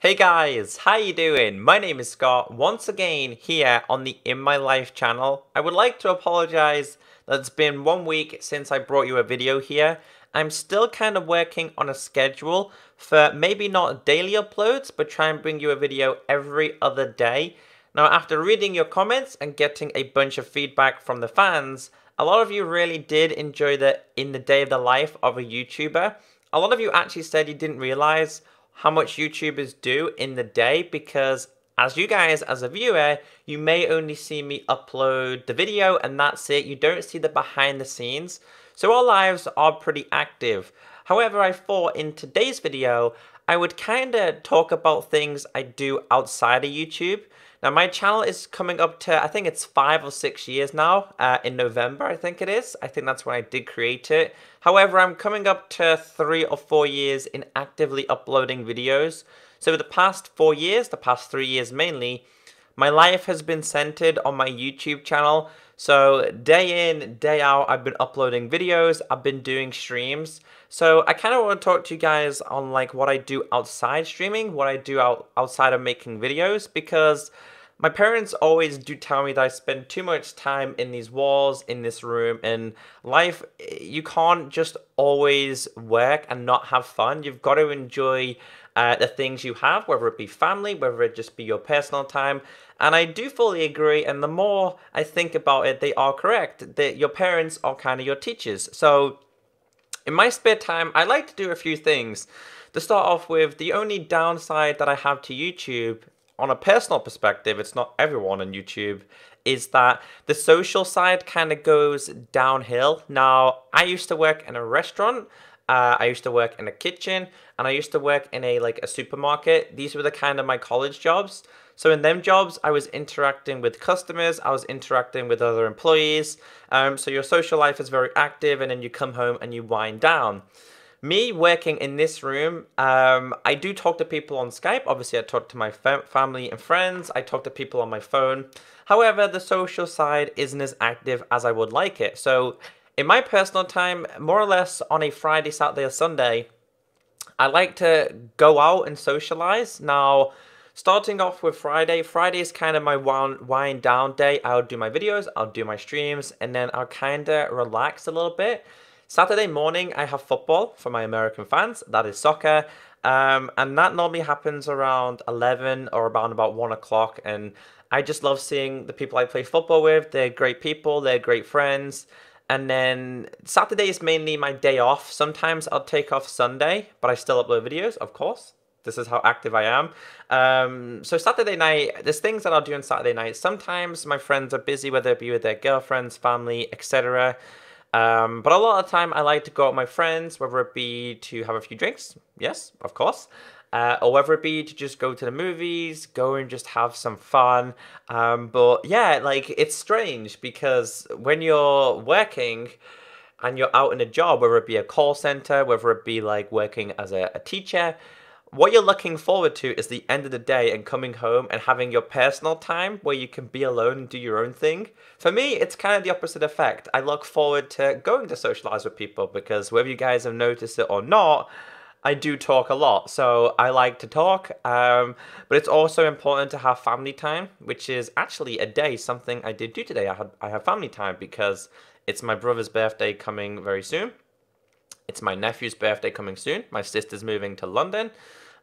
Hey guys, how you doing? My name is Scott, once again here on the In My Life channel. I would like to apologize that it's been 1 week since I brought you a video here. I'm still kind of working on a schedule for maybe not daily uploads, but try and bring you a video every other day. Now, after reading your comments and getting a bunch of feedback from the fans, a lot of you really did enjoy the in the day of the life of a YouTuber. A lot of you actually said you didn't realize how much YouTubers do in the day because as you guys, as a viewer, you may only see me upload the video and that's it. You don't see the behind the scenes. So our lives are pretty active. However, I thought in today's video, I would kind of talk about things I do outside of YouTube. Now, my channel is coming up to, I think it's 5 or 6 years now, in November, I think it is. I think that's when I did create it. However, I'm coming up to 3 or 4 years in actively uploading videos. So for the past 4 years, the past 3 years mainly, my life has been centered on my YouTube channel. So day in, day out, I've been uploading videos, I've been doing streams. So I kind of want to talk to you guys on like what I do outside streaming, what I do outside of making videos, because my parents always do tell me that I spend too much time in these walls, in this room, and life, you can't just always work and not have fun. You've got to enjoy the things you have, whether it be family, whether it just be your personal time. And I do fully agree, and the more I think about it, they are correct, that your parents are kind of your teachers. So in my spare time, I like to do a few things. To start off with, the only downside that I have to YouTube, on a personal perspective, it's not everyone on YouTube, is that the social side kind of goes downhill. Now, I used to work in a restaurant, I used to work in a kitchen, and I used to work in a supermarket. These were the kind of my college jobs. So in them jobs, I was interacting with customers, I was interacting with other employees. So your social life is very active, and then you come home and you wind down. Me working in this room, I do talk to people on Skype. Obviously, I talk to my family and friends. I talk to people on my phone. However, the social side isn't as active as I would like it. So in my personal time, more or less on a Friday, Saturday, or Sunday, I like to go out and socialize. Now, starting off with Friday, Friday is kind of my wind down day. I'll do my videos, I'll do my streams, and then I'll kind of relax a little bit. Saturday morning, I have football for my American fans. That is soccer. And that normally happens around 11 or around about 1 o'clock. And I just love seeing the people I play football with. They're great people, they're great friends. And then Saturday is mainly my day off. Sometimes I'll take off Sunday, but I still upload videos, of course. This is how active I am. So Saturday night, there's things that I'll do on Saturday night. Sometimes my friends are busy, whether it be with their girlfriends, family, etc. But a lot of the time I like to go out with my friends, whether it be to have a few drinks, yes, of course, or whether it be to just go to the movies, go and just have some fun. But yeah, like it's strange because when you're working and you're out in a job, whether it be a call center, whether it be like working as a teacher, what you're looking forward to is the end of the day and coming home and having your personal time where you can be alone and do your own thing. For me, it's kind of the opposite effect. I look forward to going to socialize with people because whether you guys have noticed it or not, I do talk a lot. So I like to talk, but it's also important to have family time, which is actually a day, something I did do today. I have family time because it's my brother's birthday coming very soon. It's my nephew's birthday coming soon. My sister's moving to London.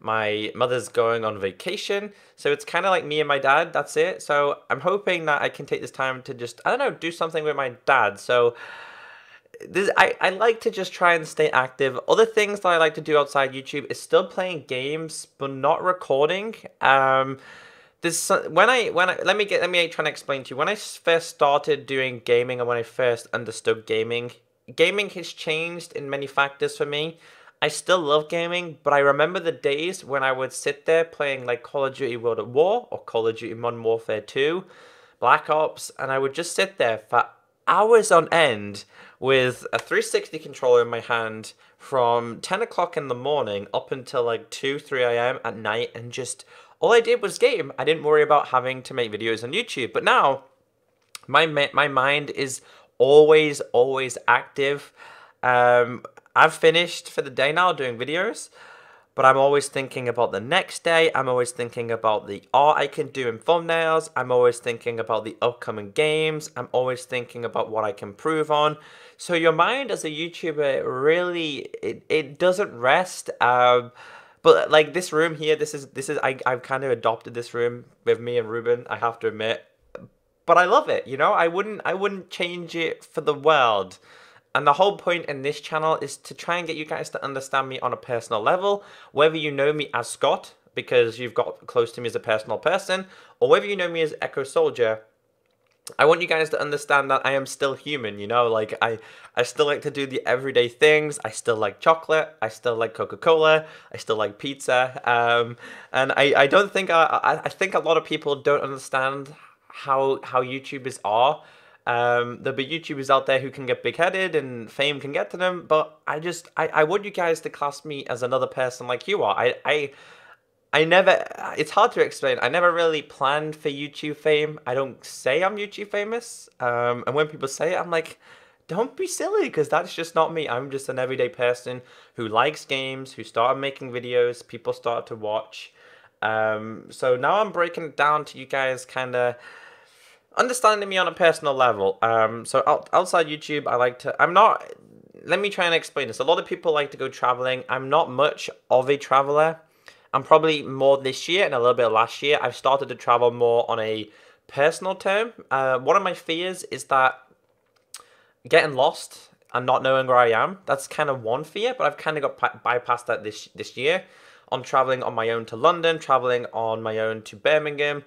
My mother's going on vacation. So it's kind of like me and my dad. That's it. So I'm hoping that I can take this time to just, I don't know, do something with my dad. So I like to just try and stay active. Other things that I like to do outside YouTube is still playing games, but not recording. This let me try and explain to you. When I first started doing gaming and when I first understood gaming, gaming has changed in many factors for me. I still love gaming, but I remember the days when I would sit there playing like Call of Duty World at War or Call of Duty Modern Warfare 2, Black Ops, and I would just sit there for hours on end with a 360 controller in my hand from 10 o'clock in the morning up until like 2, 3 a.m. at night, and just all I did was game. I didn't worry about having to make videos on YouTube. But now my mind is always active. I've finished for the day now doing videos, but I'm always thinking about the next day. I'm always thinking about the art I can do in thumbnails. I'm always thinking about the upcoming games. I'm always thinking about what I can improve on. So your mind as a YouTuber really, it doesn't rest. But like this room here, I've kind of adopted this room with me and Ruben, I have to admit. But I love it, you know? I wouldn't change it for the world. And the whole point in this channel is to try and get you guys to understand me on a personal level, whether you know me as Scott, because you've got close to me as a personal person, or whether you know me as Echo Soldier. I want you guys to understand that I am still human, you know, like I still like to do the everyday things. I still like chocolate. I still like Coca-Cola. I still like pizza. And I don't think, I think a lot of people don't understand how YouTubers are. There'll be YouTubers out there who can get big-headed and fame can get to them, but I want you guys to class me as another person like you are. I never, it's hard to explain. I never really planned for YouTube fame. I don't say I'm YouTube famous. And when people say it, I'm like, don't be silly, because that's just not me. I'm just an everyday person who likes games, who started making videos, people start to watch. So now I'm breaking it down to you guys kind of understanding me on a personal level. So outside YouTube, let me try and explain this. A lot of people like to go traveling. I'm not much of a traveler. I'm probably more this year and a little bit last year. I've started to travel more on a personal term. One of my fears is that getting lost and not knowing where I am. That's kind of one fear, but I've kind of got bypassed that this year. On traveling on my own to London, traveling on my own to Birmingham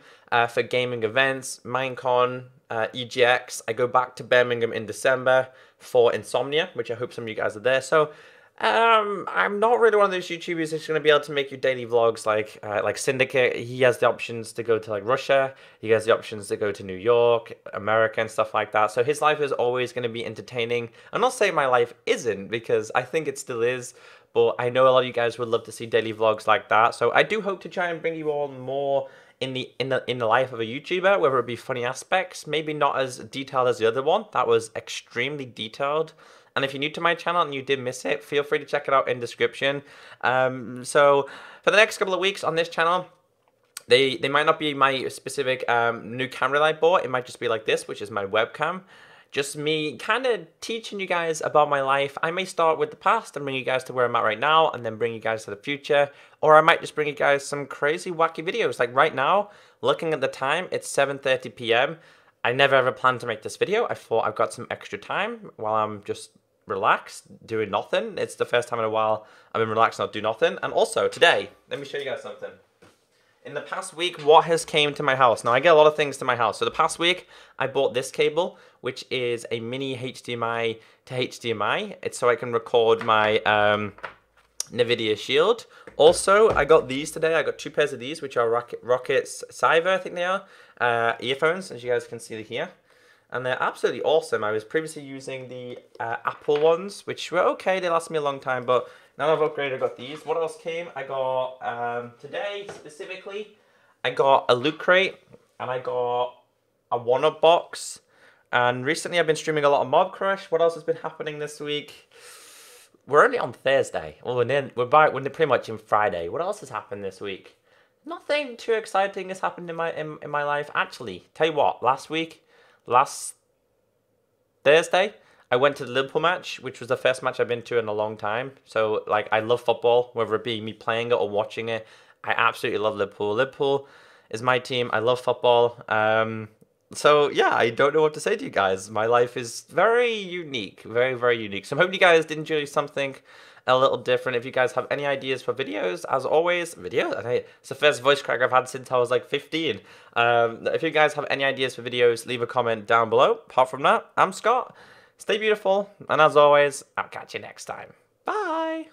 for gaming events, Minecon, EGX. I go back to Birmingham in December for Insomnia, which I hope some of you guys are there. So I'm not really one of those YouTubers that's going to be able to make you daily vlogs like Syndicate. He has the options to go to like Russia. He has the options to go to New York, America, and stuff like that. So his life is always going to be entertaining. I'm not saying my life isn't, because I think it still is. But I know a lot of you guys would love to see daily vlogs like that. So I do hope to try and bring you all more in the life of a YouTuber, whether it be funny aspects, maybe not as detailed as the other one. That was extremely detailed. And if you're new to my channel and you did miss it, feel free to check it out in description. So for the next couple of weeks on this channel, they might not be my specific new camera that I bought. It might just be like this, which is my webcam. Just me kind of teaching you guys about my life. I may start with the past and bring you guys to where I'm at right now, and then bring you guys to the future. Or I might just bring you guys some crazy, wacky videos. Like right now, looking at the time, it's 7:30 p.m. I never ever planned to make this video. I thought I've got some extra time while I'm just relaxed, doing nothing. It's the first time in a while I've been relaxed, not do nothing. And also today, let me show you guys something. In the past week, what has came to my house? Now, I get a lot of things to my house. So the past week, I bought this cable, which is a mini HDMI to HDMI. It's so I can record my NVIDIA Shield. Also, I got these today. I got two pairs of these, which are Rockets Cyber, I think they are, earphones, as you guys can see here. And they're absolutely awesome. I was previously using the Apple ones, which were okay. They lasted me a long time, but now I've upgraded. I got these. What else came? I got, today specifically, I got a loot crate, and I got a 1-up box. And recently I've been streaming a lot of Mob Crush. What else has been happening this week? We're only on Thursday. Well, we're pretty much in Friday. What else has happened this week? Nothing too exciting has happened in my life. Actually, tell you what, last Thursday, I went to the Liverpool match, which was the first match I've been to in a long time. So, like, I love football, whether it be me playing it or watching it. I absolutely love Liverpool. Liverpool is my team. I love football. So, yeah, I don't know what to say to you guys. My life is very unique. Very, very unique. So, I'm hoping you guys did enjoy something a little different. If you guys have any ideas for videos, as always, it's the first voice crack I've had since I was like 15. If you guys have any ideas for videos, leave a comment down below. Apart from that, I'm Scott. Stay beautiful, and as always, I'll catch you next time. Bye!